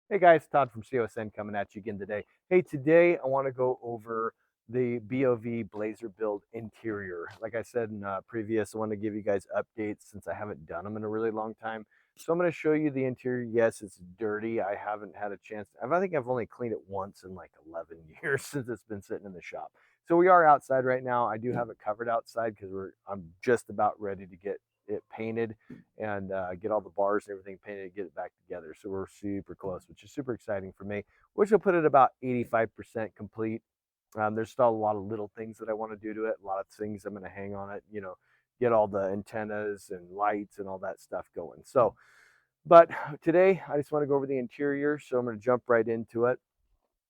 Hey guys, Todd from COSN coming at you again today. Hey, today I want to go over the BOV Blazer Build interior. Like I said in previous, I want to give you guys updates since I haven't done them in a really long time. So I'm going to show you the interior. Yes, it's dirty. I haven't had a chance. I think I've only cleaned it once in like 11 years since it's been sitting in the shop. So we are outside right now. I do have it covered outside because I'm just about ready to get it painted and get all the bars and everything painted and get it back together. So we're super close, which is super exciting for me, which will put it about 85% complete. There's still a lot of little things that I want to do to it, a lot of things I'm going to hang on it, get all the antennas and lights and all that stuff going. So, but today I just want to go over the interior. So I'm going to jump right into it.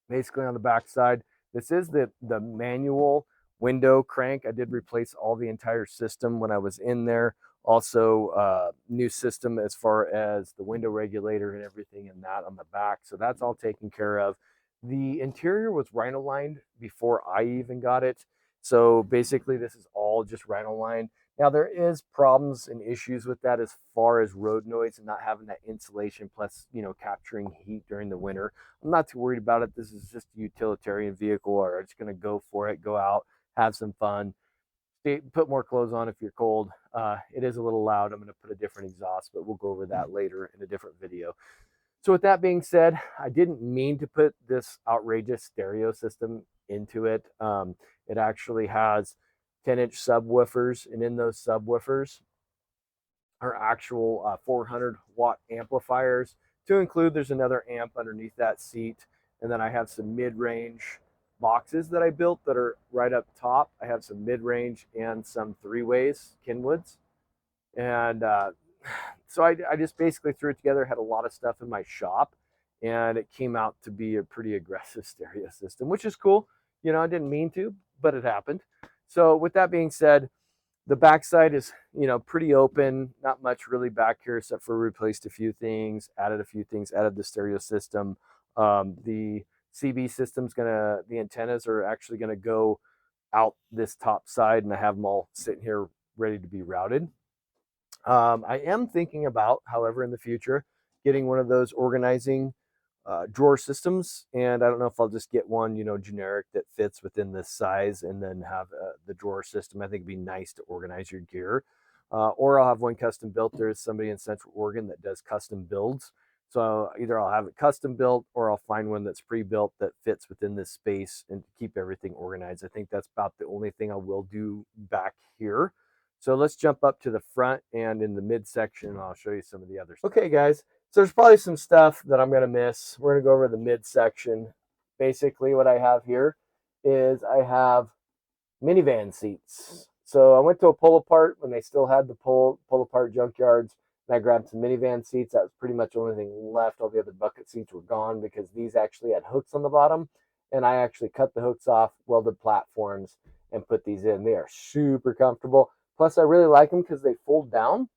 Basically on the back side, this is the manual window crank. I did replace all the entire system when I was in there. Also, new system as far as the window regulator and everything in that on the back. So that's all taken care of. The interior was rhino lined before I even got it. So basically this is all just rhino lined. Now there is problems and issues with that as far as road noise and not having that insulation plus, capturing heat during the winter. I'm not too worried about it. This is just a utilitarian vehicle, or I'm just going to go for it, go out, have some fun, put more clothes on if you're cold. It is a little loud. I'm going to put a different exhaust, but we'll go over that later in a different video. So with that being said, I didn't mean to put this outrageous stereo system into it. It actually has 10-inch subwoofers, and in those subwoofers are actual 400 watt amplifiers. To include, there's another amp underneath that seat, and then I have some mid-range boxes that I built that are right up top. I have some mid-range and some three-ways Kenwoods, and so I just basically threw it together. Had a lot of stuff in my shop, and it came out to be a pretty aggressive stereo system, which is cool. I didn't mean to, but it happened. So with that being said, the backside is, pretty open. Not much really back here except for replaced a few things, added a few things, added the stereo system. The CB system's the antennas are actually gonna go out this top side, and I have them all sitting here ready to be routed. I am thinking about, however, in the future, getting one of those organizing drawer systems, and I don't know if I'll just get one, generic that fits within this size, and then have the drawer system. I think it'd be nice to organize your gear, or I'll have one custom built. There's somebody in Central Oregon that does custom builds, so either I'll have it custom built or I'll find one that's pre-built that fits within this space and keep everything organized. I think that's about the only thing I will do back here. So let's jump up to the front, and in the midsection, I'll show you some of the others. Okay, guys. So there's probably some stuff that I'm going to miss. We're going to go over the midsection. Basically, what I have here is I have minivan seats. So I went to a pull apart when they still had the pull apart junkyards, and I grabbed some minivan seats. That was pretty much the only thing left. All the other bucket seats were gone because these actually had hooks on the bottom, and I actually cut the hooks off, welded platforms, and put these in. They are super comfortable. Plus, I really like them because they fold down,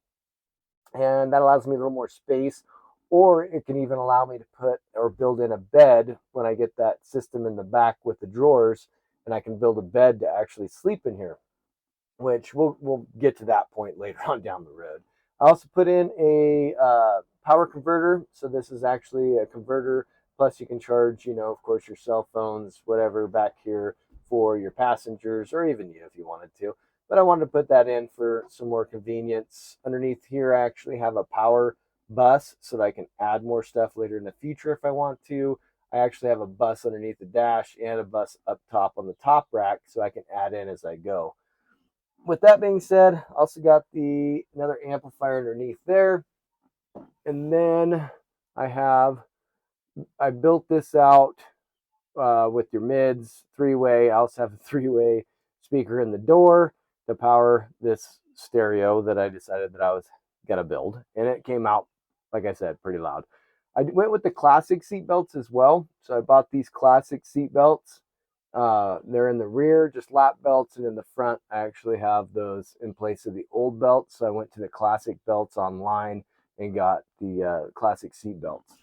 and that allows me a little more space. Or it can even allow me to put or build in a bed when I get that system in the back with the drawers, and I can build a bed to actually sleep in here, which we'll get to that point later on down the road. I also put in a power converter. So this is actually a converter. Plus you can charge, of course, your cell phones, whatever, back here for your passengers, or even you if you wanted to. But I wanted to put that in for some more convenience. Underneath here, I actually have a power bus so that I can add more stuff later in the future if I want to. I actually have a bus underneath the dash and a bus up top on the top rack so I can add in as I go. With that being said, I also got another amplifier underneath there. And then I built this out with your mids, three-way. I also have a three-way speaker in the door to power this stereo that I decided that I was gonna build, and it came out, like I said, pretty loud. I went with the classic seat belts as well, so I bought these classic seat belts. They're in the rear, just lap belts, and in the front, I actually have those in place of the old belts. So I went to the classic belts online and got the classic seat belts.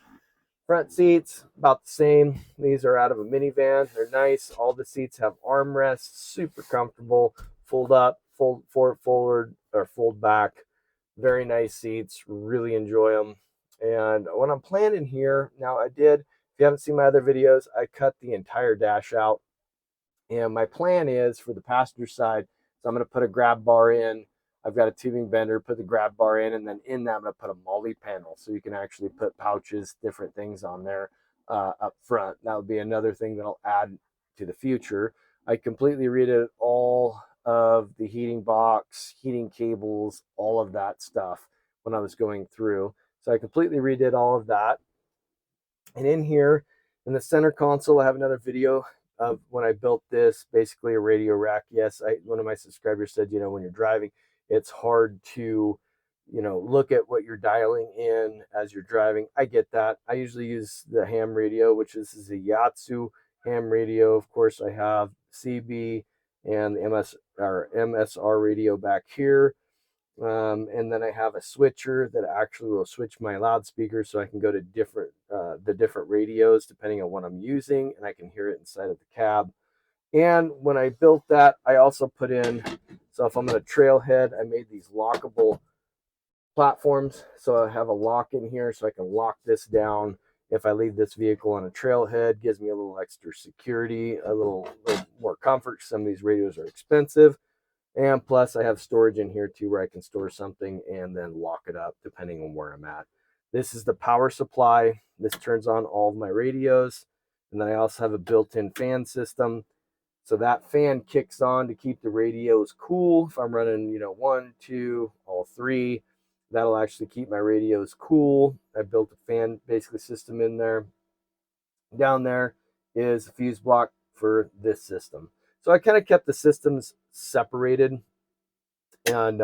Front seats, about the same. These are out of a minivan. They're nice. All the seats have armrests, super comfortable. Fold up, fold forward, or fold back. Very nice seats. Really enjoy them. And what I'm planning here, now I did, if you haven't seen my other videos, I cut the entire dash out. And my plan is for the passenger side, so I'm going to put a grab bar in. I've got a tubing bender, put the grab bar in, and then in that I'm going to put a MOLLE panel. So you can actually put pouches, different things on there up front. That would be another thing that I'll add to the future. I completely redid all of the heating box, heating cables, all of that stuff when I was going through. So I completely redid all of that. And in here, in the center console, I have another video of when I built this, basically a radio rack. Yes, one of my subscribers said, when you're driving, it's hard to, look at what you're dialing in as you're driving. I get that. I usually use the ham radio, which is a Yatsu ham radio. Of course, I have CB and the MSR radio back here. And then I have a switcher that actually will switch my loudspeakers so I can go to the different radios depending on what I'm using, and I can hear it inside of the cab. And when I built that, I also put in, so if I'm on a trailhead, I made these lockable platforms. So I have a lock in here so I can lock this down. If I leave this vehicle on a trailhead, gives me a little extra security, a little more comfort. Some of these radios are expensive. And plus I have storage in here too, where I can store something and then lock it up depending on where I'm at. This is the power supply. This turns on all of my radios. And then I also have a built-in fan system. So that fan kicks on to keep the radios cool. If I'm running, 1, 2, all 3, that'll actually keep my radios cool. I built a fan basically system in there. Down there is a fuse block for this system. So I kind of kept the systems separated, and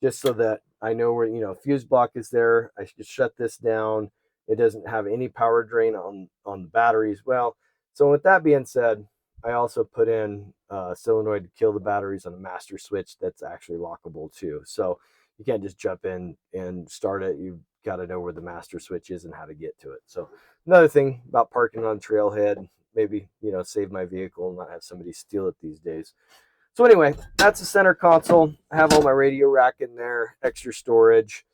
just so that I know where, fuse block is there. I should shut this down. It doesn't have any power drain on the batteries. Well, so with that being said, I also put in a solenoid to kill the batteries on a master switch that's actually lockable too. So you can't just jump in and start it. You've got to know where the master switch is and how to get to it. So another thing about parking on trailhead, maybe, save my vehicle and not have somebody steal it these days. So anyway, that's the center console. I have all my radio rack in there, extra storage.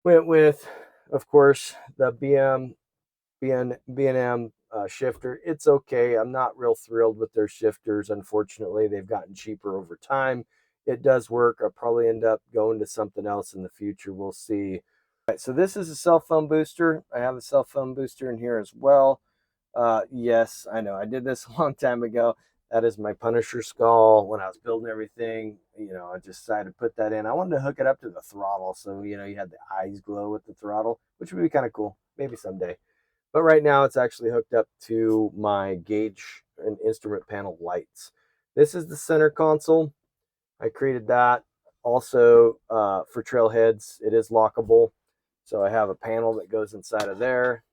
Went with, of course, the B&M shifter. It's okay. I'm not real thrilled with their shifters. Unfortunately, they've gotten cheaper over time. It does work. I'll probably end up going to something else in the future. We'll see. All right, so this is a cell phone booster. I have a cell phone booster in here as well. Yes, I know. I did this a long time ago. That is my Punisher skull. When I was building everything, I just decided to put that in. I wanted to hook it up to the throttle, so you had the eyes glow with the throttle, which would be kind of cool. Maybe someday. But right now, it's actually hooked up to my gauge and instrument panel lights. This is the center console. I created that also for trailheads. It is lockable, so I have a panel that goes inside of there,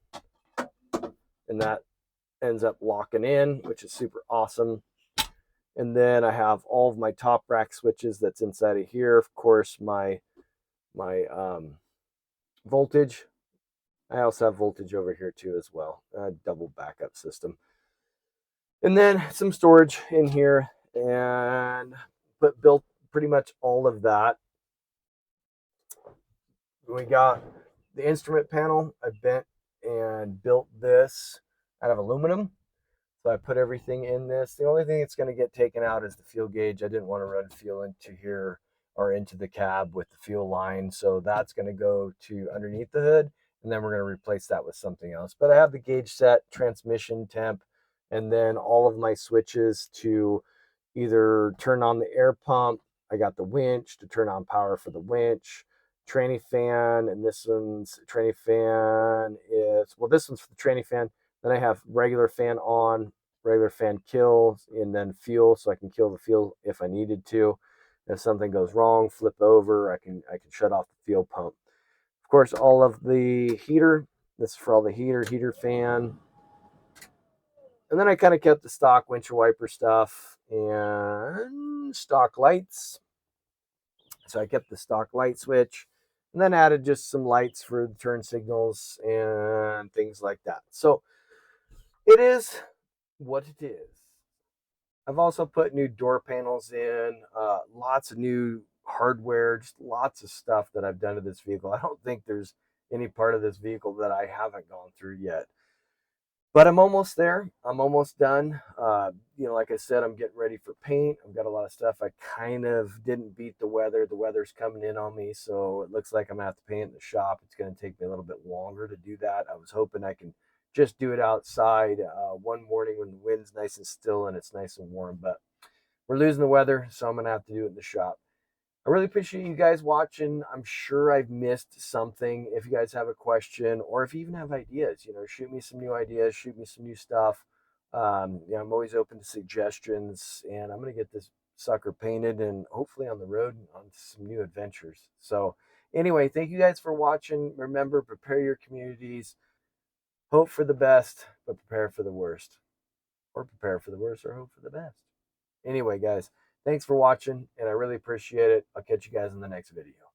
and that ends up locking in, which is super awesome. And then I have all of my top rack switches that's inside of here. Of course, my voltage. I also have voltage over here too as well. A double backup system. And then some storage in here, and built pretty much all of that. We got the instrument panel. I bent and built this out of aluminum. So I put everything in this. The only thing that's going to get taken out is the fuel gauge. I didn't want to run fuel into here or into the cab with the fuel line. So that's going to go to underneath the hood, and then we're going to replace that with something else. But I have the gauge set, transmission temp, and then all of my switches to either turn on the air pump. I got the winch to turn on power for the winch, tranny fan, and this one's tranny fan this one's for the tranny fan. Then I have regular fan on, regular fan kill, and then fuel, so I can kill the fuel if I needed to. If something goes wrong, flip over, I can shut off the fuel pump. Of course, all of the heater. This is for all the heater fan. And then I kind of kept the stock windshield wiper stuff and stock lights. So I kept the stock light switch, and then added just some lights for the turn signals and things like that. So it is what it is. I've also put new door panels in, lots of new hardware, just lots of stuff that I've done to this vehicle. I don't think there's any part of this vehicle that I haven't gone through yet. But I'm almost there. I'm almost done. Like I said, I'm getting ready for paint. I've got a lot of stuff. I kind of didn't beat the weather. The weather's coming in on me, so it looks like I'm gonna have to paint in the shop. It's gonna take me a little bit longer to do that. I was hoping I can just do it outside one morning when the wind's nice and still and it's nice and warm. But we're losing the weather, so I'm gonna have to do it in the shop. I really appreciate you guys watching. I'm sure I've missed something. If you guys have a question or if you even have ideas, shoot me some new ideas, shoot me some new stuff. I'm always open to suggestions, and I'm going to get this sucker painted and hopefully on the road on some new adventures. So anyway, thank you guys for watching. Remember, prepare your communities, hope for the best, but prepare for the worst, or prepare for the worst or hope for the best. Anyway, guys, thanks for watching, and I really appreciate it. I'll catch you guys in the next video.